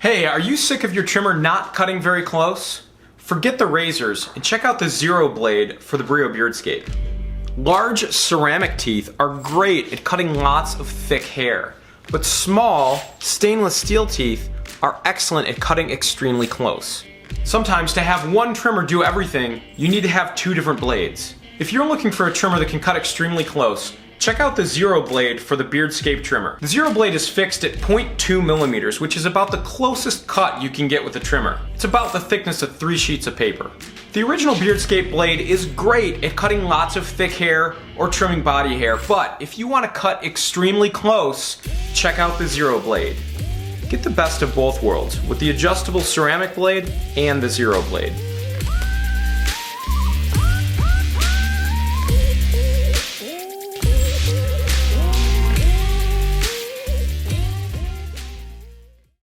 Hey, are you sick of your trimmer not cutting very close? Forget the razors and check out the Zero blade for the Brio Beardscape. Large ceramic teeth are great at cutting lots of thick hair, but small stainless steel teeth are excellent at cutting extremely close. Sometimes to have one trimmer do everything, you need to have two different blades. If you're looking for a trimmer that can cut extremely close, check out the Zero blade for the Beardscape trimmer. The Zero blade is fixed at 0.2 millimeters, which is about the closest cut you can get with a trimmer. It's about the thickness of 3 sheets of paper. The original Beardscape blade is great at cutting lots of thick hair or trimming body hair, but if you want to cut extremely close, check out the Zero blade. Get the best of both worlds with the adjustable ceramic blade and the Zero blade.